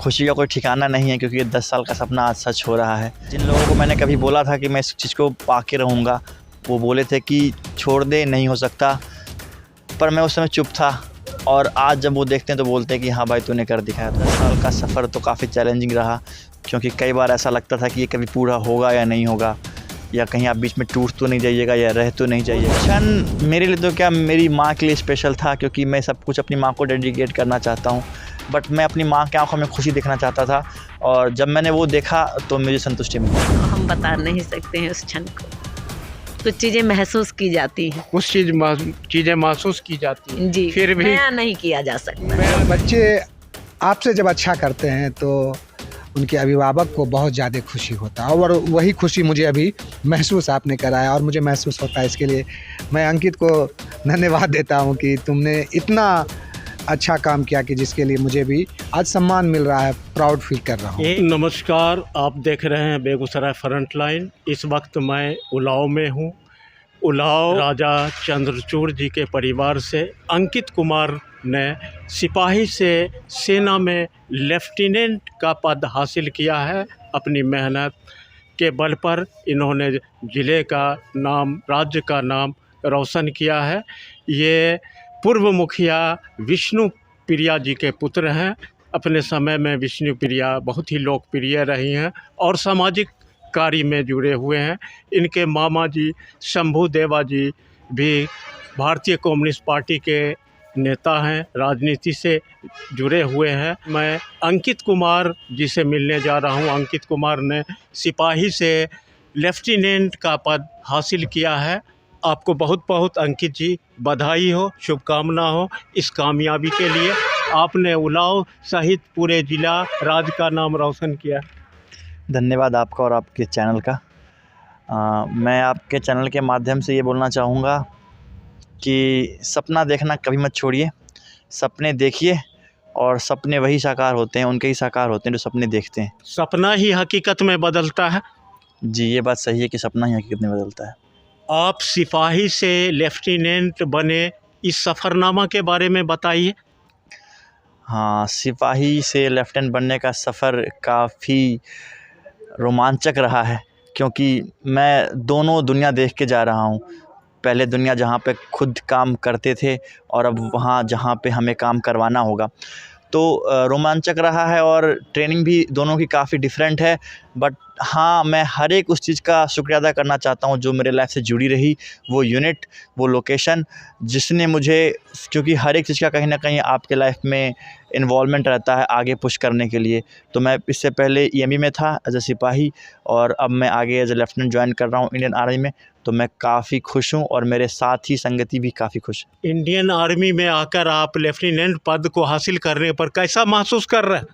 खुशी का कोई ठिकाना नहीं है, क्योंकि ये 10 साल का सपना आज सच हो रहा है। जिन लोगों को मैंने कभी बोला था कि मैं इस चीज़ को पा के रहूँगा, वो बोले थे कि छोड़ दे, नहीं हो सकता, पर मैं उस समय चुप था। और आज जब वो देखते हैं तो बोलते हैं कि हाँ भाई, तूने कर दिखाया। 10 साल का सफ़र तो काफ़ी चैलेंजिंग रहा, क्योंकि कई बार ऐसा लगता था कि ये कभी पूरा होगा या नहीं होगा, या कहीं आप बीच में टूट तो नहीं जाइएगा या रह तो नहीं जाइएगा। क्षण मेरे लिए तो क्या, मेरी माँ के लिए स्पेशल था, क्योंकि मैं सब कुछ अपनी माँ को डेडिकेट करना चाहता हूँ। बट मैं अपनी माँ की आंखों में खुशी देखना चाहता था, और जब मैंने वो देखा तो मुझे संतुष्टि मिली। हम बता नहीं सकते हैं उस क्षण को, कुछ चीज़ें महसूस की जाती हैं। कुछ चीज़ें महसूस की जाती हैं जी, फिर भी बयां नहीं किया जा सकता। बच्चे आपसे जब अच्छा करते हैं तो उनके अभिभावक को बहुत ज़्यादा खुशी होता है, और वही खुशी मुझे अभी महसूस आपने कराया और मुझे महसूस होता है। इसके लिए मैं अंकित को धन्यवाद देता हूँ कि तुमने इतना अच्छा काम किया कि जिसके लिए मुझे भी आज सम्मान मिल रहा है, प्राउड फील कर रहा हूँ। नमस्कार, आप देख रहे हैं बेगूसराय फ्रंटलाइन। इस वक्त मैं उलाव में हूँ। उलाव राजा चंद्रचूड़ जी के परिवार से अंकित कुमार ने सिपाही से सेना में लेफ्टिनेंट का पद हासिल किया है। अपनी मेहनत के बल पर इन्होंने ज़िले का नाम, राज्य का नाम रोशन किया है। ये पूर्व मुखिया विष्णु प्रिया जी के पुत्र हैं। अपने समय में विष्णु प्रिया बहुत ही लोकप्रिय रही हैं और सामाजिक कार्य में जुड़े हुए हैं। इनके मामा जी शंभू देवा जी भी भारतीय कम्युनिस्ट पार्टी के नेता हैं, राजनीति से जुड़े हुए हैं। मैं अंकित कुमार जी से मिलने जा रहा हूं। अंकित कुमार ने सिपाही से लेफ्टिनेंट का पद हासिल किया है। आपको बहुत बहुत अंकित जी बधाई हो, शुभकामना हो इस कामयाबी के लिए। आपने उलाव सहित पूरे जिला राज्य का नाम रोशन किया। धन्यवाद आपका और आपके चैनल का। मैं आपके चैनल के माध्यम से ये बोलना चाहूँगा कि सपना देखना कभी मत छोड़िए। सपने देखिए, और सपने वही साकार होते हैं, उनके ही साकार होते हैं जो सपने देखते हैं। सपना ही हकीकत में बदलता है। जी, ये बात सही है कि सपना ही हकीकत में बदलता है। आप सिपाही से लेफ्टिनेंट बने, इस सफ़रनामा के बारे में बताइए। हाँ, सिपाही से लेफ्टिनेंट बनने का सफ़र काफ़ी रोमांचक रहा है, क्योंकि मैं दोनों दुनिया देख के जा रहा हूँ। पहले दुनिया जहाँ पे खुद काम करते थे, और अब वहाँ जहाँ पे हमें काम करवाना होगा। तो रोमांचक रहा है, और ट्रेनिंग भी दोनों की काफ़ी डिफरेंट है। बट हाँ, मैं हर एक उस चीज़ का शुक्रिया अदा करना चाहता हूँ जो मेरे लाइफ से जुड़ी रही। वो यूनिट, वो लोकेशन, जिसने मुझे, क्योंकि हर एक चीज़ का कहीं ना कहीं आपके लाइफ में इन्वॉल्वमेंट रहता है आगे पुश करने के लिए। तो मैं इससे पहले EME में था एज ए सिपाही, और अब मैं आगे एज ए लेफ्टिनेंट ज्वाइन कर रहा हूँ इंडियन आर्मी में। तो मैं काफ़ी खुश हूँ, और मेरे साथी संगति भी काफ़ी खुश है। इंडियन आर्मी में आकर आप लेफ्टिनेंट पद को हासिल करने पर कैसा महसूस कर रहे हैं?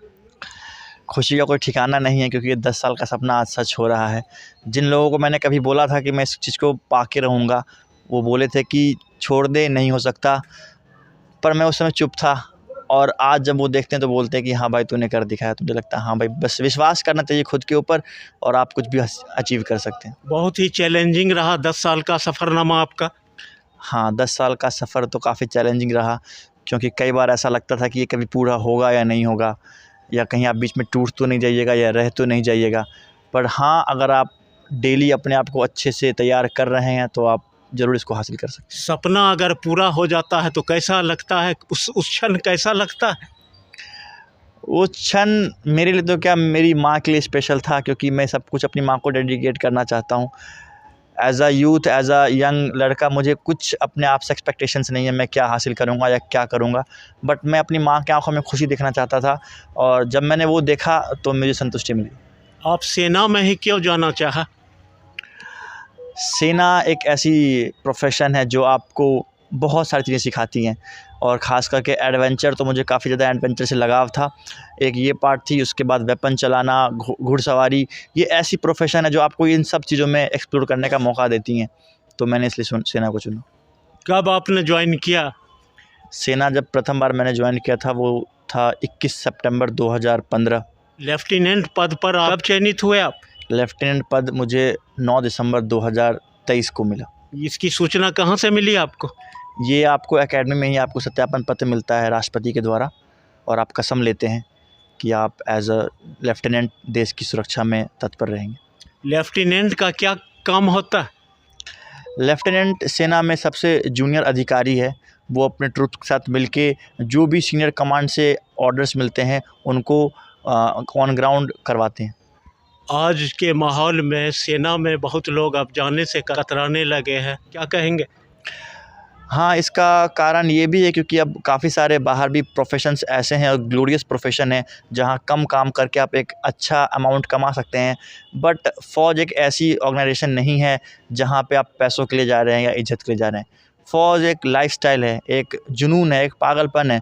खुशी का कोई ठिकाना नहीं है, क्योंकि ये 10 साल का सपना आज सच हो रहा है। जिन लोगों को मैंने कभी बोला था कि मैं इस चीज़ को पा के रहूँगा, वो बोले थे कि छोड़ दे, नहीं हो सकता, पर मैं उस समय चुप था। और आज जब वो देखते हैं तो बोलते हैं कि हाँ भाई, तूने कर दिखाया। तो मुझे लगता है हाँ भाई, बस विश्वास करना चाहिए खुद के ऊपर, और आप कुछ भी अचीव कर सकते हैं। बहुत ही चैलेंजिंग रहा 10 साल का सफ़रनामा आपका। हाँ, 10 साल का सफ़र तो काफ़ी चैलेंजिंग रहा, क्योंकि कई बार ऐसा लगता था कि ये कभी पूरा होगा या नहीं होगा, या कहीं आप बीच में टूट तो नहीं जाइएगा या रह तो नहीं जाइएगा। पर हाँ, अगर आप डेली अपने आप को अच्छे से तैयार कर रहे हैं तो आप ज़रूर इसको हासिल कर सकते हैं। सपना अगर पूरा हो जाता है तो कैसा लगता है? उस क्षण कैसा लगता है? वो क्षण मेरे लिए तो क्या, मेरी माँ के लिए स्पेशल था, क्योंकि मैं सब कुछ अपनी माँ को डेडिकेट करना चाहता हूँ। As a youth, as a young लड़का, मुझे कुछ अपने आप से एक्सपेक्टेशंस नहीं है मैं क्या हासिल करूँगा या क्या करूँगा। बट मैं अपनी माँ की आंखों में खुशी देखना चाहता था, और जब मैंने वो देखा तो मुझे संतुष्टि मिली। आप सेना में ही क्यों जाना चाहा? सेना एक ऐसी प्रोफेशन है जो आपको बहुत सारी चीज़ें सिखाती हैं, और ख़ास करके एडवेंचर, तो मुझे काफ़ी ज़्यादा एडवेंचर से लगाव था। एक ये पार्ट थी, उसके बाद वेपन चलाना, घुड़सवारी। ये ऐसी प्रोफेशन है जो आपको इन सब चीज़ों में एक्सप्लोर करने का मौका देती हैं। तो मैंने इसलिए सेना को चुना। कब आपने ज्वाइन किया? सेना जब प्रथम बार मैंने ज्वाइन किया था वो था 21 सितंबर 2015। लेफ्टिनेंट पद पर कब चयनित हुए आप? लेफ्टिनेंट पद मुझे 9 दिसंबर 2023 को मिला। इसकी सूचना कहाँ से मिली आपको? ये आपको एकेडमी में ही आपको सत्यापन पत्र मिलता है राष्ट्रपति के द्वारा, और आप कसम लेते हैं कि आप एज अ लेफ्टिनेंट देश की सुरक्षा में तत्पर रहेंगे। लेफ्टिनेंट का क्या काम होता है? लेफ्टिनेंट सेना में सबसे जूनियर अधिकारी है। वो अपने ट्रुप के साथ मिलके जो भी सीनियर कमांड से ऑर्डर्स मिलते हैं उनको ऑन ग्राउंड करवाते हैं। आज के माहौल में सेना में बहुत लोग अब जाने से कतराने लगे हैं, क्या कहेंगे? हाँ, इसका कारण ये भी है क्योंकि अब काफ़ी सारे बाहर भी प्रोफेशंस ऐसे हैं और ग्लोरियस प्रोफेशन है जहाँ कम काम करके आप एक अच्छा अमाउंट कमा सकते हैं। बट फ़ौज एक ऐसी ऑर्गेनाइजेशन नहीं है जहाँ पे आप पैसों के लिए जा रहे हैं या इज्जत के लिए जा रहे हैं। फ़ौज एक लाइफ़स्टाइल है, एक जुनून है, एक पागलपन है।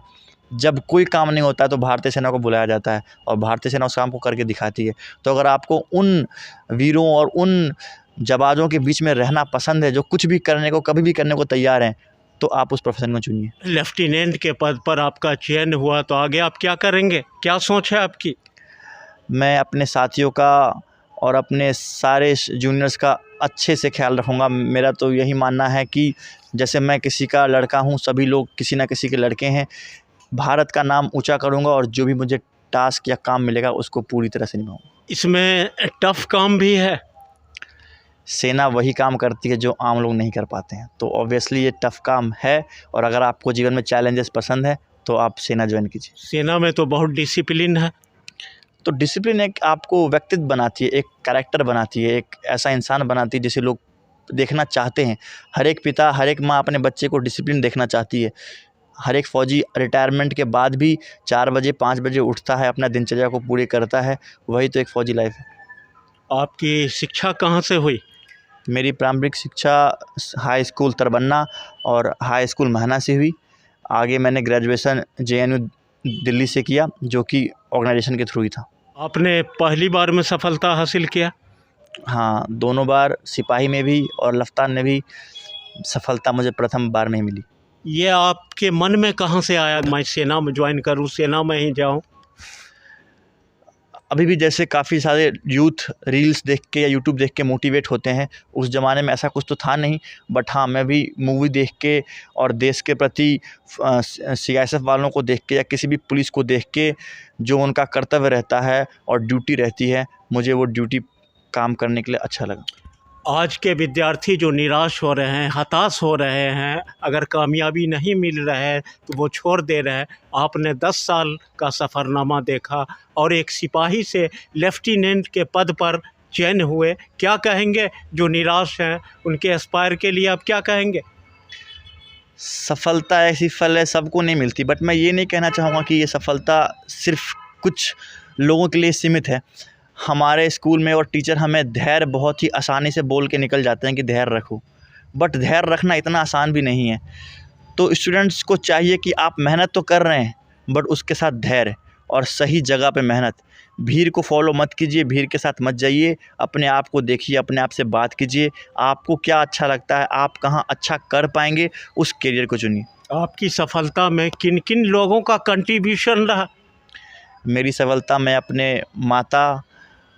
जब कोई काम नहीं होता है तो भारतीय सेना को बुलाया जाता है और भारतीय सेना उस काम को करके दिखाती है। तो अगर आपको उन वीरों और उन जाबाज़ों के बीच में रहना पसंद है जो कुछ भी करने को, कभी भी करने को तैयार हैं, तो आप उस प्रोफेशन को चुनिए। लेफ्टिनेंट के पद पर आपका चयन हुआ तो आगे आप क्या करेंगे, क्या सोच है आपकी? मैं अपने साथियों का और अपने सारे जूनियर्स का अच्छे से ख्याल रखूँगा। मेरा तो यही मानना है कि जैसे मैं किसी का लड़का हूँ, सभी लोग किसी न किसी के लड़के हैं। भारत का नाम ऊँचा करूँगा और जो भी मुझे टास्क या काम मिलेगा उसको पूरी तरह से निभाऊँगा। इसमें टफ काम भी है। सेना वही काम करती है जो आम लोग नहीं कर पाते हैं, तो ऑब्वियसली ये टफ़ काम है। और अगर आपको जीवन में चैलेंजेस पसंद है तो आप सेना ज्वाइन कीजिए। सेना में तो बहुत डिसिप्लिन है। तो डिसिप्लिन एक आपको व्यक्तित्व बनाती है, एक कैरेक्टर बनाती है, एक ऐसा इंसान बनाती है जिसे लोग देखना चाहते हैं। हर एक पिता, हर एक माँ अपने बच्चे को डिसिप्लिन देखना चाहती है। हर एक फ़ौजी रिटायरमेंट के बाद भी 4 बजे 5 बजे उठता है, अपना दिनचर्या को पूरी करता है। वही तो एक फ़ौजी लाइफ है। आपकी शिक्षा कहाँ से हुई? मेरी प्रारंभिक शिक्षा हाई स्कूल तरबन्ना और हाई स्कूल महना से हुई। आगे मैंने ग्रेजुएशन JNU दिल्ली से किया, जो कि ऑर्गेनाइजेशन के थ्रू ही था। आपने पहली बार में सफलता हासिल किया? हाँ, दोनों बार सिपाही में भी और लफ्तान में भी सफलता मुझे प्रथम बार में ही मिली। ये आपके मन में कहाँ से आया मैं सेना में ज्वाइन करूँ, सेना में ही जाऊँ? अभी भी जैसे काफ़ी सारे यूथ रील्स देख के या यूट्यूब देख के मोटिवेट होते हैं, उस ज़माने में ऐसा कुछ तो था नहीं। बट हाँ, मैं भी मूवी देख के और देश के प्रति CISF वालों को देख के या किसी भी पुलिस को देख के जो उनका कर्तव्य रहता है और ड्यूटी रहती है, मुझे वो ड्यूटी काम करने के लिए अच्छा लगा। आज के विद्यार्थी जो निराश हो रहे हैं, हताश हो रहे हैं, अगर कामयाबी नहीं मिल रहा है तो वो छोड़ दे रहे हैं। आपने 10 साल का सफ़रनामा देखा और एक सिपाही से लेफ्टिनेंट के पद पर चयन हुए, क्या कहेंगे जो निराश हैं उनके एस्पायर के लिए आप क्या कहेंगे? सफलता ऐसी फल है, सबको नहीं मिलती। बट मैं ये नहीं कहना चाहूँगा कि ये सफलता सिर्फ़ कुछ लोगों के लिए सीमित है। हमारे स्कूल में और टीचर हमें धैर्य बहुत ही आसानी से बोल के निकल जाते हैं कि धैर्य रखो, बट धैर्य रखना इतना आसान भी नहीं है। तो स्टूडेंट्स को चाहिए कि आप मेहनत तो कर रहे हैं, बट उसके साथ धैर्य और सही जगह पे मेहनत। भीड़ को फॉलो मत कीजिए, भीड़ के साथ मत जाइए, अपने आप को देखिए, अपने आप से बात कीजिए। आपको क्या अच्छा लगता है, आप कहाँ अच्छा कर पाएंगे, उस करियर को चुनिए। आपकी सफलता में किन किन लोगों का कंट्रीब्यूशन रहा? मेरी सफलता में अपने माता,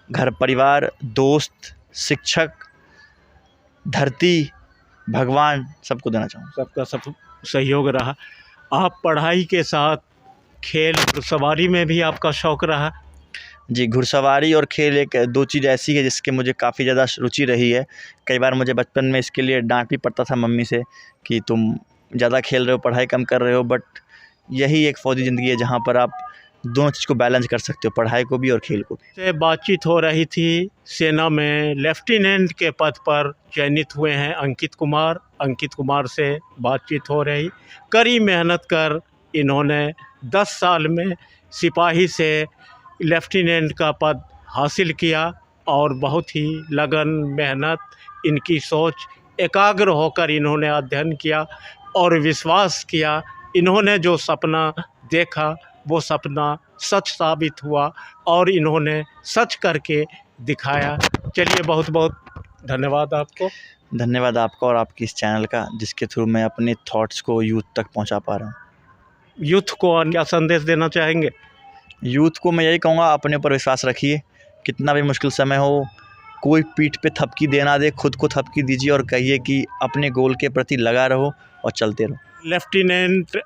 घर परिवार, दोस्त, शिक्षक, धरती, भगवान सबको देना चाहूँगा। सबका सब सहयोग रहा। आप पढ़ाई के साथ खेल सवारी में भी आपका शौक़ रहा? जी, घुड़सवारी और खेल एक 2 चीज़ ऐसी है जिसके मुझे काफ़ी ज़्यादा रुचि रही है। कई बार मुझे बचपन में इसके लिए डांट भी पड़ता था मम्मी से कि तुम ज़्यादा खेल रहे हो, पढ़ाई कम कर रहे हो। बट यही एक फ़ौजी ज़िंदगी है जहाँ पर आप दोनों चीज़ को बैलेंस कर सकते हो, पढ़ाई को भी और खेल को भी। से बातचीत हो रही थी। सेना में लेफ्टिनेंट के पद पर चयनित हुए हैं अंकित कुमार से बातचीत हो रही। कड़ी मेहनत कर इन्होंने 10 साल में सिपाही से लेफ्टिनेंट का पद हासिल किया और बहुत ही लगन, मेहनत, इनकी सोच, एकाग्र होकर इन्होंने अध्ययन किया और विश्वास किया। इन्होंने जो सपना देखा वो सपना सच साबित हुआ और इन्होंने सच करके दिखाया। चलिए, बहुत बहुत धन्यवाद आपको। धन्यवाद आपका और आपकी इस चैनल का, जिसके थ्रू मैं अपने थॉट्स को यूथ तक पहुंचा पा रहा हूं। यूथ को क्या संदेश देना चाहेंगे? यूथ को मैं यही कहूँगा, अपने ऊपर विश्वास रखिए। कितना भी मुश्किल समय हो, कोई पीठ पे थपकी देना दे, खुद को थपकी दीजिए और कहिए कि अपने गोल के प्रति लगा रहो और चलते रहो। लेफ्टिनेंट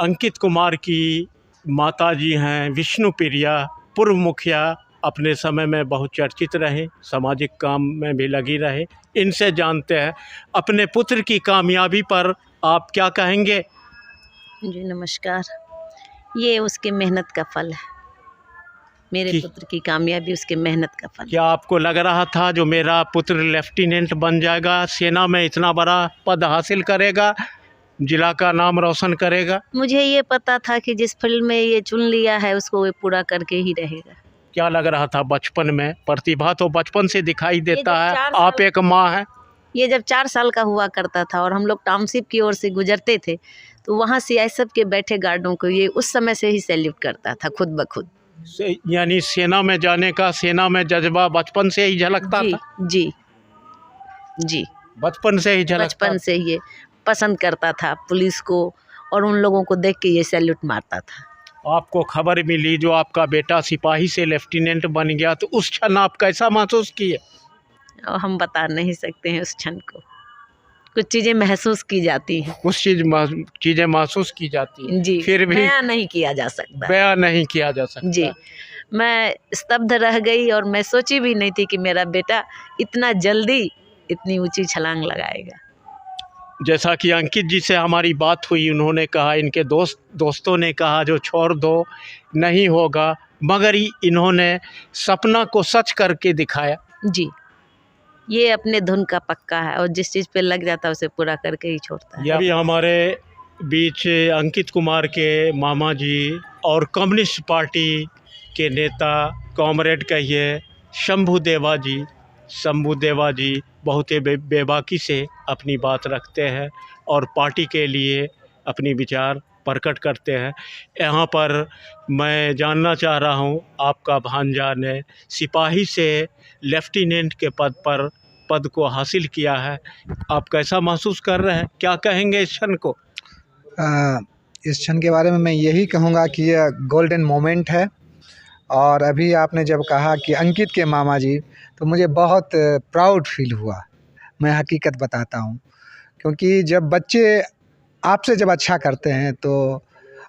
अंकित कुमार की माता जी हैं विष्णु प्रिया, पूर्व मुखिया, अपने समय में बहुत चर्चित रहे, सामाजिक काम में भी लगी रहे। इनसे जानते हैं अपने पुत्र की कामयाबी पर आप क्या कहेंगे? जी नमस्कार। ये उसके मेहनत का फल है, मेरे पुत्र की कामयाबी उसके मेहनत का फल। क्या आपको लग रहा था जो मेरा पुत्र लेफ्टिनेंट बन जाएगा, सेना में इतना बड़ा पद हासिल करेगा, जिला का नाम रोशन करेगा? मुझे ये पता था कि जिस फील्ड में ये चुन लिया है उसको वो पूरा करके ही रहेगा। क्या लग रहा था बचपन में? प्रतिभा तो बचपन से दिखाई देता है। 4 आप एक माँ हैं। ये जब 4 साल का हुआ करता था और हम लोग टाउनशिप की ओर से गुजरते थे तो वहाँ सीआईएसएफ के बैठे गार्डों को ये उस समय से ही सैल्यूट करता था खुद ब खुद। यानी सेना में जाने का, सेना में जज्बा बचपन से ही झलकता था? जी जी, बचपन से ही झलकता। बचपन से ये पसंद करता था पुलिस को और उन लोगों को देख के ये सैल्यूट मारता था। आपको खबर मिली जो आपका बेटा सिपाही से लेफ्टिनेंट बन गया, तो उस क्षण आप कैसा महसूस किए? और हम बता नहीं सकते हैं उस क्षण को, कुछ चीज़ें महसूस की जाती हैं। कुछ चीज़ें महसूस की जाती हैं जी, फिर भी बयां नहीं किया जा सकता। बयां नहीं किया जा सकता। जी, मैं स्तब्ध रह गई और मैं सोची भी नहीं थी कि मेरा बेटा इतना जल्दी इतनी ऊंची छलांग लगाएगा। जैसा कि अंकित जी से हमारी बात हुई, उन्होंने कहा, इनके दोस्तों ने कहा जो छोड़ दो, नहीं होगा, मगर इन्होंने सपना को सच करके दिखाया। जी, ये अपने धुन का पक्का है और जिस चीज़ पे लग जाता है उसे पूरा करके ही छोड़ता है। अभी हमारे बीच अंकित कुमार के मामा जी और कम्युनिस्ट पार्टी के नेता, कॉमरेड कहिए, शंभू देवा जी बहुत ही बेबाकी से अपनी बात रखते हैं और पार्टी के लिए अपनी विचार प्रकट करते हैं। यहाँ पर मैं जानना चाह रहा हूँ, आपका भांजा ने सिपाही से लेफ्टिनेंट के पद को हासिल किया है, आप कैसा महसूस कर रहे हैं? क्या कहेंगे इस क्षण को? इस क्षण के बारे में मैं यही कहूँगा कि यह गोल्डन मोमेंट है। और अभी आपने जब कहा कि अंकित के मामा जी, तो मुझे बहुत प्राउड फील हुआ। मैं हकीकत बताता हूँ, क्योंकि जब बच्चे आपसे जब अच्छा करते हैं तो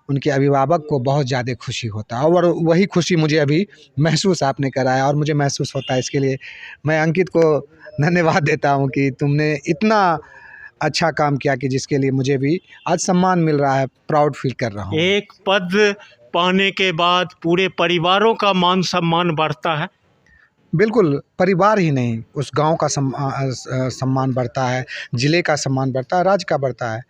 उनके अभिभावक को बहुत ज़्यादा खुशी होता है, और वही खुशी मुझे अभी महसूस आपने कराया और मुझे महसूस होता है। इसके लिए मैं अंकित को धन्यवाद देता हूँ कि तुमने इतना अच्छा काम किया कि जिसके लिए मुझे भी आज सम्मान मिल रहा है, प्राउड फील कर रहा हूँ। एक पद पाने के बाद पूरे परिवारों का मान सम्मान बढ़ता है। बिल्कुल, परिवार ही नहीं, उस गांव का सम्मान बढ़ता है, ज़िले का सम्मान बढ़ता है, राज्य का बढ़ता है।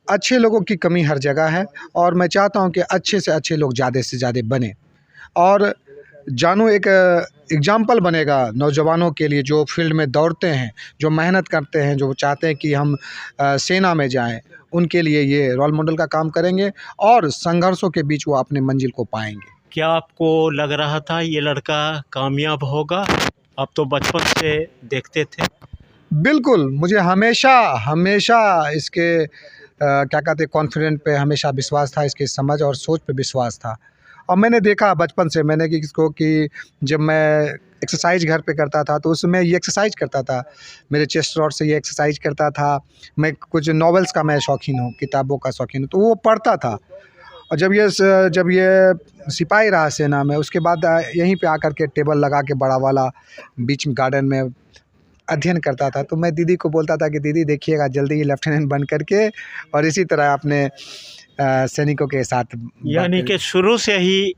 अच्छे लोगों की कमी हर जगह है और मैं चाहता हूं कि अच्छे से अच्छे लोग ज़्यादा से ज़्यादा बने और जानू एक एग्जाम्पल बनेगा नौजवानों के लिए जो फील्ड में दौड़ते हैं, जो मेहनत करते हैं, जो चाहते हैं कि हम सेना में जाएं, उनके लिए ये रोल मॉडल का काम करेंगे और संघर्षों के बीच वो अपने मंजिल को पाएंगे। क्या आपको लग रहा था ये लड़का कामयाब होगा? आप तो बचपन से देखते थे। बिल्कुल, मुझे हमेशा इसके क्या कहते हैं कॉन्फिडेंट पे हमेशा विश्वास था, इसकी समझ और सोच पे विश्वास था। और मैंने देखा बचपन से मैंने कि इसको कि जब मैं एक्सरसाइज घर पे करता था तो उसमें ये एक्सरसाइज करता था, मेरे चेस्ट रॉड से ये एक्सरसाइज करता था। मैं कुछ नॉवेल्स का मैं शौकीन हूँ, किताबों का शौकीन हूँ, तो वो पढ़ता था। और जब ये सिपाही रहा सेना में, उसके बाद यहीं पे आकर के टेबल लगा के बड़ा वाला बीच में गार्डन में अध्ययन करता था। तो मैं दीदी को बोलता था कि दीदी देखिएगा जल्दी ही लेफ्टिनेंट बन करके और इसी तरह अपने सैनिकों के साथ। यानी कि शुरू से ही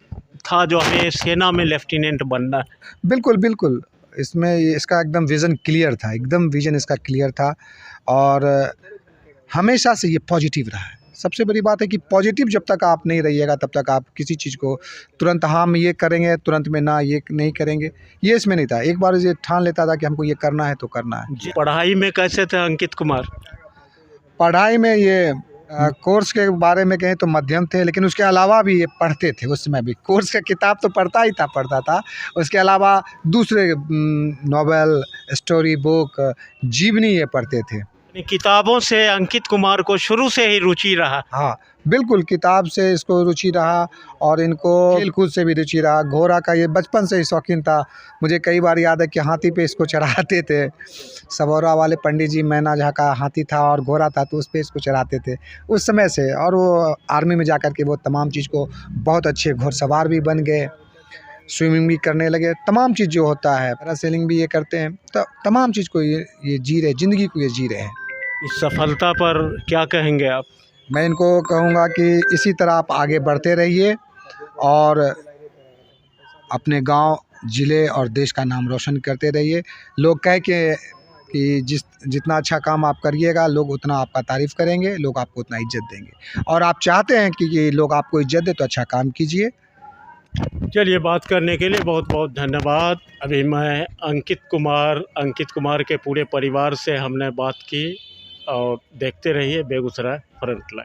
था जो हमें सेना में लेफ्टिनेंट बनना। बिल्कुल, इसमें इसका एकदम विज़न क्लियर था, एकदम विज़न इसका क्लियर था और हमेशा से ये पॉजिटिव रहा है। सबसे बड़ी बात है कि पॉजिटिव जब तक आप नहीं रहिएगा तब तक आप किसी चीज़ को तुरंत हम ये करेंगे, तुरंत में ना ये नहीं करेंगे, ये इसमें नहीं था। एक बार ये ठान लेता था कि हमको ये करना है तो करना है। पढ़ाई में कैसे थे अंकित कुमार? पढ़ाई में ये कोर्स के बारे में कहें तो मध्यम थे, लेकिन उसके अलावा भी ये पढ़ते थे। उस समय भी कोर्स का किताब तो पढ़ता था, उसके अलावा दूसरे नॉवेल, स्टोरी बुक, जीवनी ये पढ़ते थे। किताबों से अंकित कुमार को शुरू से ही रुचि रहा। हाँ बिल्कुल, किताब से इसको रुचि रहा और इनको खेल कूद से भी रुचि रहा। घोड़ा का ये बचपन से ही शौकीन था। मुझे कई बार याद है कि हाथी पे इसको चढ़ाते थे। सबौरा वाले पंडित जी मैना झा का हाथी था और घोड़ा था, तो उस पे इसको चढ़ाते थे उस समय से। और वो आर्मी में जाकर के वो तमाम चीज़ को बहुत अच्छे घुड़सवार भी बन गए, स्विमिंग भी करने लगे। तमाम चीज़ जो होता है, पैरासेलिंग भी ये करते हैं, तो तमाम चीज़ को ये जी रहे, ज़िंदगी को ये जी रहे हैं। इस सफलता पर क्या कहेंगे आप? मैं इनको कहूँगा कि इसी तरह आप आगे बढ़ते रहिए और अपने गांव, ज़िले और देश का नाम रोशन करते रहिए। लोग कहे कि जितना अच्छा काम आप करिएगा, लोग उतना आपका तारीफ़ करेंगे, लोग आपको उतना इज्जत देंगे। और आप चाहते हैं कि लोग आपको इज्जत दें, तो अच्छा काम कीजिए। चलिए, बात करने के लिए बहुत बहुत धन्यवाद। अभी मैं अंकित कुमार के पूरे परिवार से हमने बात की। और देखते रहिए बेगूसराय फ्रंटलाइन।